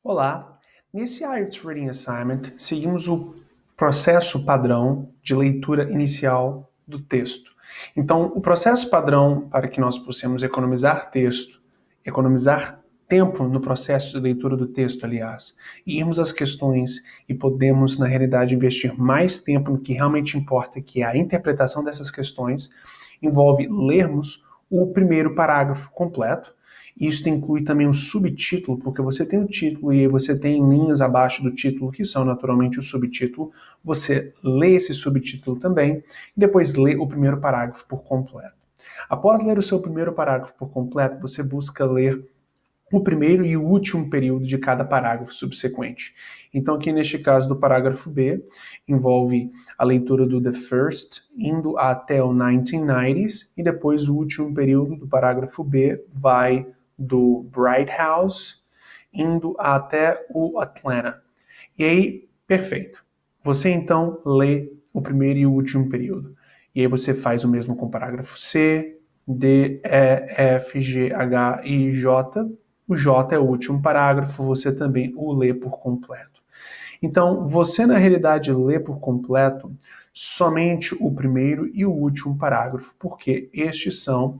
Olá! Nesse IELTS Reading Assignment, seguimos o processo padrão de leitura inicial do texto. Então, o processo padrão para que nós possamos economizar texto, economizar tempo no processo de leitura do texto, aliás, e irmos às questões e podemos, na realidade, investir mais tempo no que realmente importa, que é a interpretação dessas questões, envolve lermos o primeiro parágrafo completo. Isso inclui também um subtítulo, porque você tem o título e você tem linhas abaixo do título, que são naturalmente o subtítulo. Você lê esse subtítulo também e depois lê o primeiro parágrafo por completo. Após ler o seu primeiro parágrafo por completo, você busca ler o primeiro e o último período de cada parágrafo subsequente. Então, aqui neste caso do parágrafo B, envolve a leitura do The First, indo até o 1990s, e depois o último período do parágrafo B vai do Bright House, indo até o Atlanta. E aí, perfeito. Você então lê o primeiro e o último período. E aí você faz o mesmo com o parágrafo C, D, E, F, G, H e J. O J é o último parágrafo, você também o lê por completo. Então, você na realidade lê por completo somente o primeiro e o último parágrafo, porque estes são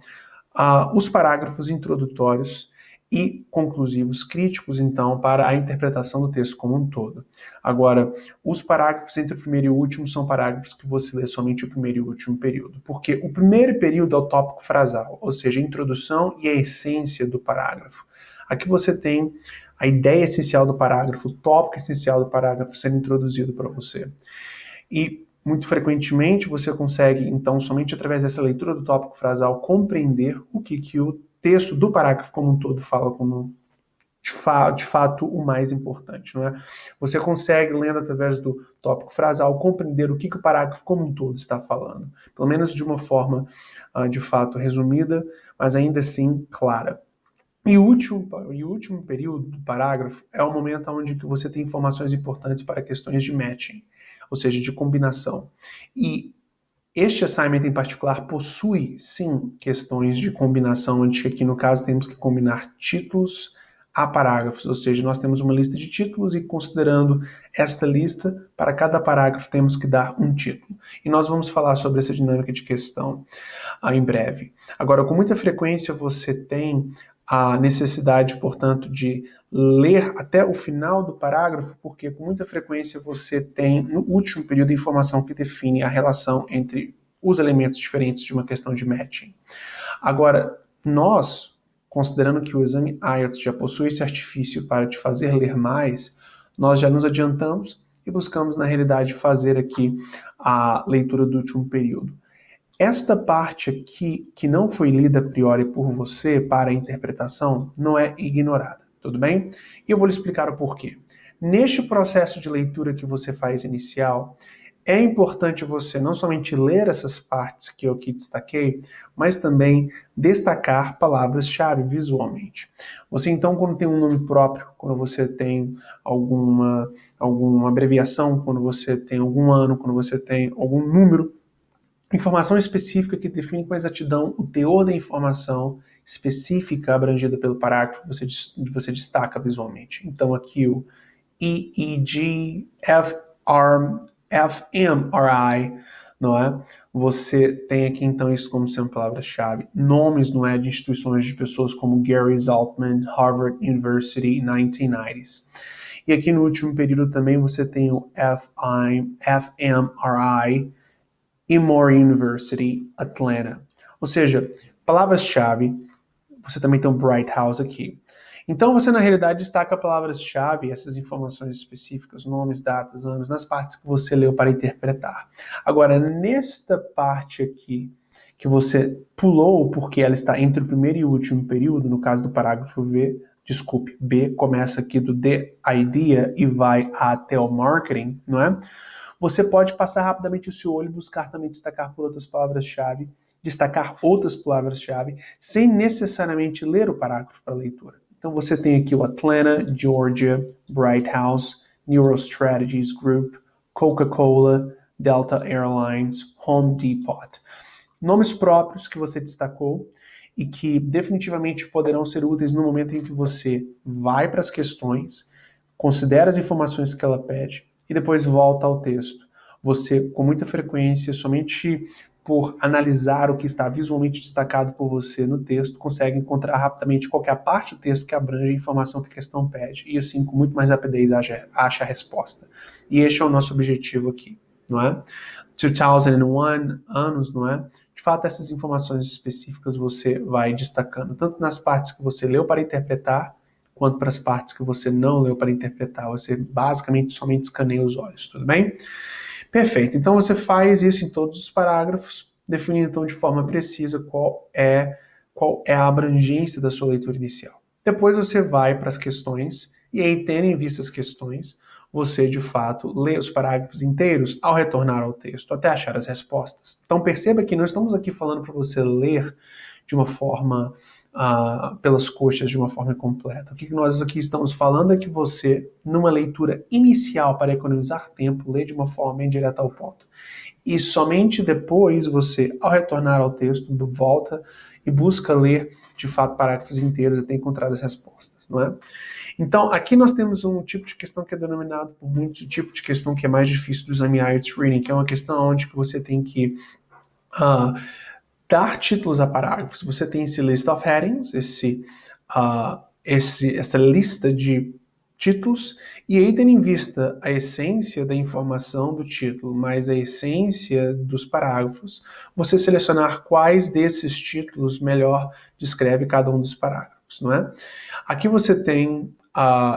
os parágrafos introdutórios e conclusivos críticos, então, para a interpretação do texto como um todo. Agora, os parágrafos entre o primeiro e o último são parágrafos que você lê somente o primeiro e o último período, porque o primeiro período é o tópico frasal, ou seja, a introdução e a essência do parágrafo. Aqui você tem a ideia essencial do parágrafo, o tópico essencial do parágrafo sendo introduzido para você. E muito frequentemente você consegue, então, somente através dessa leitura do tópico frasal, compreender o que o texto do parágrafo como um todo fala como de fato o mais importante, não é? Você consegue, lendo através do tópico frasal, compreender o que o parágrafo como um todo está falando, pelo menos de uma forma, de fato, resumida, mas ainda assim clara. E o último período do parágrafo é o momento onde você tem informações importantes para questões de matching, ou seja, de combinação. E este assignment em particular possui, sim, questões de combinação, onde aqui no caso temos que combinar títulos a parágrafos, ou seja, nós temos uma lista de títulos e considerando esta lista, para cada parágrafo temos que dar um título. E nós vamos falar sobre essa dinâmica de questão em breve. Agora, com muita frequência você tem a necessidade, portanto, de ler até o final do parágrafo, porque com muita frequência você tem no último período a informação que define a relação entre os elementos diferentes de uma questão de matching. Agora, nós, considerando que o exame IELTS já possui esse artifício para te fazer ler mais, nós já nos adiantamos e buscamos, na realidade, fazer aqui a leitura do último período. Esta parte aqui, que não foi lida a priori por você para a interpretação, não é ignorada, tudo bem? E eu vou lhe explicar o porquê. Neste processo de leitura que você faz inicial, é importante você não somente ler essas partes que eu aqui destaquei, mas também destacar palavras-chave visualmente. Você então, quando tem um nome próprio, quando você tem alguma abreviação, quando você tem algum ano, quando você tem algum número, informação específica que define com exatidão o teor da informação específica abrangida pelo parágrafo, você destaca visualmente. Então aqui o E, E, G, F, R, F, M, R, I, não é? Você tem aqui então isso como sendo palavra-chave. Nomes, não é, de instituições de pessoas como Gary Zaltman, Harvard University, 1990s. E aqui no último período também você tem o F, I, F, M, R, I, Emory University, Atlanta. Ou seja, palavras-chave, você também tem um Bright House aqui. Então você na realidade destaca palavras-chave, essas informações específicas, nomes, datas, anos, nas partes que você leu para interpretar. Agora, nesta parte aqui, que você pulou porque ela está entre o primeiro e o último período, no caso do parágrafo B, começa aqui do The Idea e vai até o Marketing, não é? Você pode passar rapidamente o seu olho e buscar também destacar por outras palavras-chave, destacar outras palavras-chave, sem necessariamente ler o parágrafo para leitura. Então você tem aqui o Atlanta, Georgia, Bright House, Neurostrategies Group, Coca-Cola, Delta Airlines, Home Depot. Nomes próprios que você destacou e que definitivamente poderão ser úteis no momento em que você vai para as questões, considera as informações que ela pede e depois volta ao texto. Você, com muita frequência, somente por analisar o que está visualmente destacado por você no texto, consegue encontrar rapidamente qualquer parte do texto que abrange a informação que a questão pede e assim, com muito mais rapidez, acha a resposta. E este é o nosso objetivo aqui, não é? 2001, anos, não é? De fato, essas informações específicas você vai destacando, tanto nas partes que você leu para interpretar, quanto para as partes que você não leu para interpretar. Você basicamente somente escaneia os olhos, tudo bem? Perfeito. Então você faz isso em todos os parágrafos, definindo então de forma precisa qual é a abrangência da sua leitura inicial. Depois você vai para as questões, e aí, tendo em vista as questões, você de fato lê os parágrafos inteiros ao retornar ao texto, até achar as respostas. Então perceba que não estamos aqui falando para você ler de uma forma pelas coxas, de uma forma completa. O que nós aqui estamos falando é que você, numa leitura inicial para economizar tempo, lê de uma forma bem direta ao ponto. E somente depois você, ao retornar ao texto, volta e busca ler, de fato, parágrafos inteiros até encontrar as respostas, não é? Então, aqui nós temos um tipo de questão que é denominado por muitos, o tipo de questão que é mais difícil do exame IELTS Reading, que é uma questão onde você tem que dar títulos a parágrafos. Você tem esse list of headings, essa lista de títulos, e aí tendo em vista a essência da informação do título, mais a essência dos parágrafos, você selecionar quais desses títulos melhor descreve cada um dos parágrafos, não é? Aqui você tem,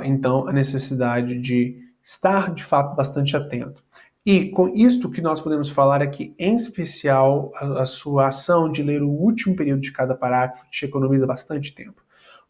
então, a necessidade de estar, de fato, bastante atento. E com isto que nós podemos falar aqui, em especial, a sua ação de ler o último período de cada parágrafo te economiza bastante tempo,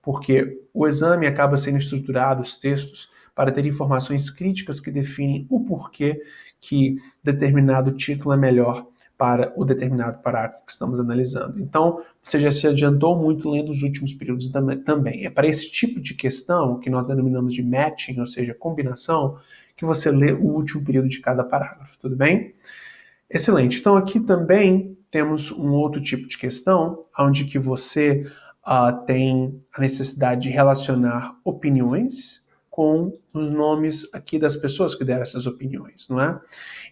porque o exame acaba sendo estruturado, os textos, para ter informações críticas que definem o porquê que determinado título é melhor para o determinado parágrafo que estamos analisando. Então, você já se adiantou muito lendo os últimos períodos também. É para esse tipo de questão, que nós denominamos de matching, ou seja, combinação, que você lê o último período de cada parágrafo, tudo bem? Excelente. Então aqui também temos um outro tipo de questão, onde que você tem a necessidade de relacionar opiniões com os nomes aqui das pessoas que deram essas opiniões, não é?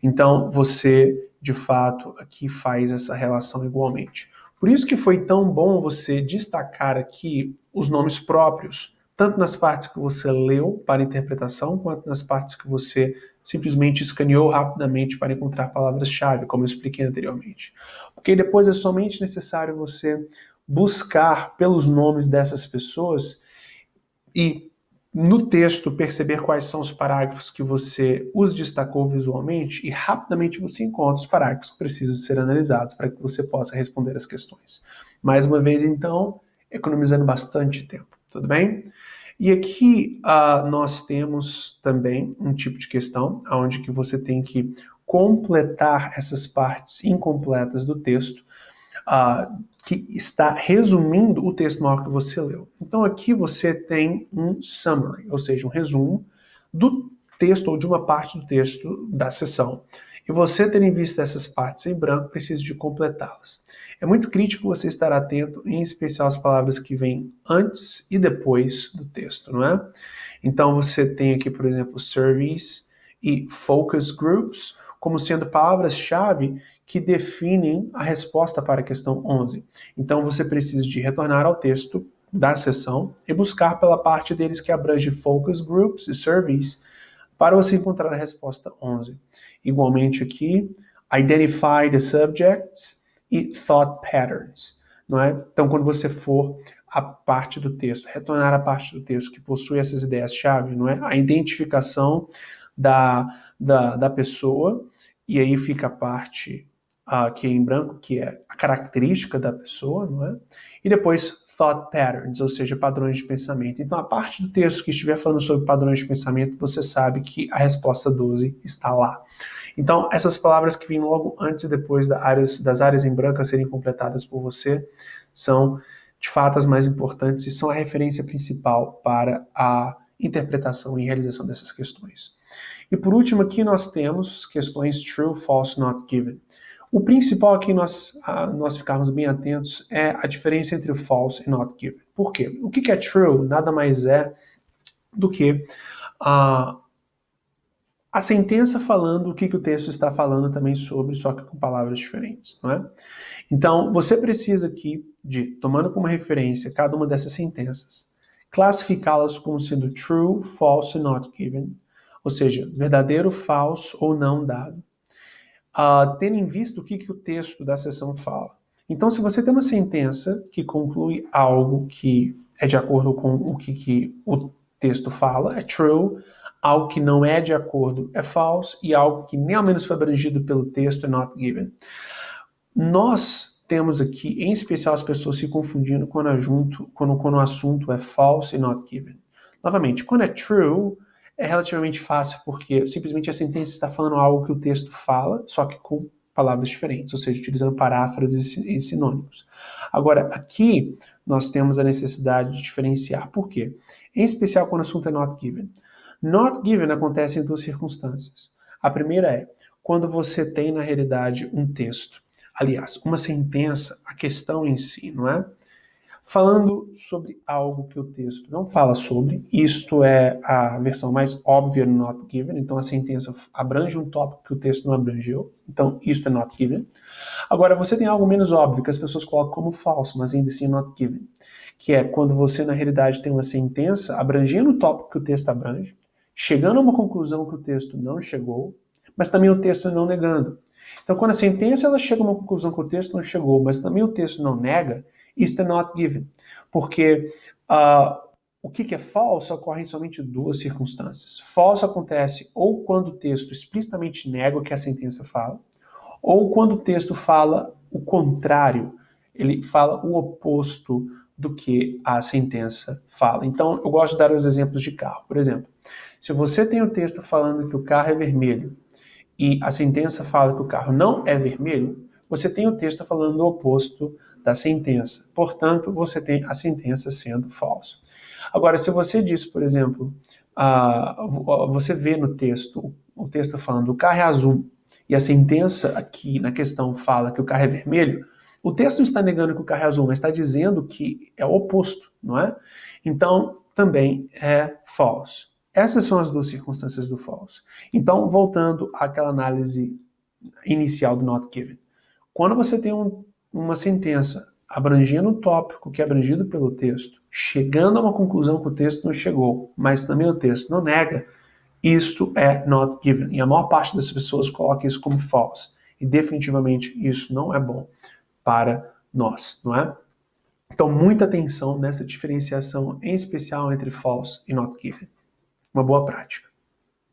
Então você, de fato, aqui faz essa relação igualmente. Por isso que foi tão bom você destacar aqui os nomes próprios, tanto nas partes que você leu para interpretação, quanto nas partes que você simplesmente escaneou rapidamente para encontrar palavras-chave, como eu expliquei anteriormente. Porque depois é somente necessário você buscar pelos nomes dessas pessoas e no texto perceber quais são os parágrafos que você os destacou visualmente e rapidamente você encontra os parágrafos que precisam ser analisados para que você possa responder as questões. Mais uma vez, então, economizando bastante tempo, tudo bem? E aqui nós temos também um tipo de questão onde que você tem que completar essas partes incompletas do texto que está resumindo o texto maior que você leu. Então aqui você tem um summary, ou seja, um resumo do texto ou de uma parte do texto da sessão. E você, tendo em vista essas partes em branco, precisa de completá-las. É muito crítico você estar atento, em especial às palavras que vêm antes e depois do texto, não é? Então você tem aqui, por exemplo, surveys e focus groups como sendo palavras-chave que definem a resposta para a questão 11. Então você precisa de retornar ao texto da sessão e buscar pela parte deles que abrange focus groups e surveys para você encontrar a resposta 11. Igualmente aqui, identify the subjects e thought patterns, não é? Então, quando você for a parte do texto, retornar à parte do texto que possui essas ideias-chave, não é? A identificação da pessoa, e aí fica a parte que é em branco, que é a característica da pessoa, não é? E depois thought patterns, ou seja, padrões de pensamento. Então, a parte do texto que estiver falando sobre padrões de pensamento, você sabe que a resposta 12 está lá. Então, essas palavras que vêm logo antes e depois das áreas em branco a serem completadas por você são, de fato, as mais importantes e são a referência principal para a interpretação e realização dessas questões. E por último, aqui nós temos questões true, false, not given. O principal aqui nós ficarmos bem atentos é a diferença entre o false e not given. Por quê? O que é true nada mais é do que a sentença falando o que o texto está falando também sobre, só que com palavras diferentes, não é? Então, você precisa aqui de, tomando como referência cada uma dessas sentenças, classificá-las como sendo true, false e not given, ou seja, verdadeiro, falso ou não dado, tendo em vista o que o texto da seção fala. Então, se você tem uma sentença que conclui algo que é de acordo com o que o texto fala, é true, algo que não é de acordo é false, e algo que nem ao menos foi abrangido pelo texto é not given. Nós temos aqui, em especial, as pessoas se confundindo quando o assunto é false e not given. Novamente, quando é true, é relativamente fácil, porque simplesmente a sentença está falando algo que o texto fala, só que com palavras diferentes, ou seja, utilizando paráfrases e sinônimos. Agora, aqui, nós temos a necessidade de diferenciar. Por quê? Em especial quando o assunto é not given. Not given acontece em duas circunstâncias. A primeira é quando você tem, na realidade, um texto. Aliás, uma sentença, a questão em si, não é? Falando sobre algo que o texto não fala sobre, isto é a versão mais óbvia do not given, então a sentença abrange um tópico que o texto não abrangeu, então isto é not given. Agora, você tem algo menos óbvio, que as pessoas colocam como falso, mas ainda assim not given, que é quando você, na realidade, tem uma sentença abrangendo o tópico que o texto abrange, chegando a uma conclusão que o texto não chegou, mas também o texto não negando. Então, quando a sentença ela chega a uma conclusão que o texto não chegou, mas também o texto não nega, isto é not given. Porque o que é falso ocorre em somente duas circunstâncias. Falso acontece ou quando o texto explicitamente nega o que a sentença fala, ou quando o texto fala o contrário, ele fala o oposto do que a sentença fala. Então, eu gosto de dar os exemplos de carro. Por exemplo, se você tem o texto falando que o carro é vermelho e a sentença fala que o carro não é vermelho, você tem o texto falando o oposto da sentença. Portanto, você tem a sentença sendo falsa. Agora, se você diz, por exemplo, você vê no texto, o texto falando o carro é azul, e a sentença aqui na questão fala que o carro é vermelho, o texto não está negando que o carro é azul, mas está dizendo que é o oposto, não é? Então, também é falso. Essas são as duas circunstâncias do false. Então, voltando àquela análise inicial do not given. Quando você tem uma sentença abrangendo um tópico que é abrangido pelo texto, chegando a uma conclusão que o texto não chegou, mas também o texto não nega, isto é not given. E a maior parte das pessoas coloca isso como false. E definitivamente isso não é bom para nós, não é? Então, muita atenção nessa diferenciação, em especial entre false e not given. Uma boa prática.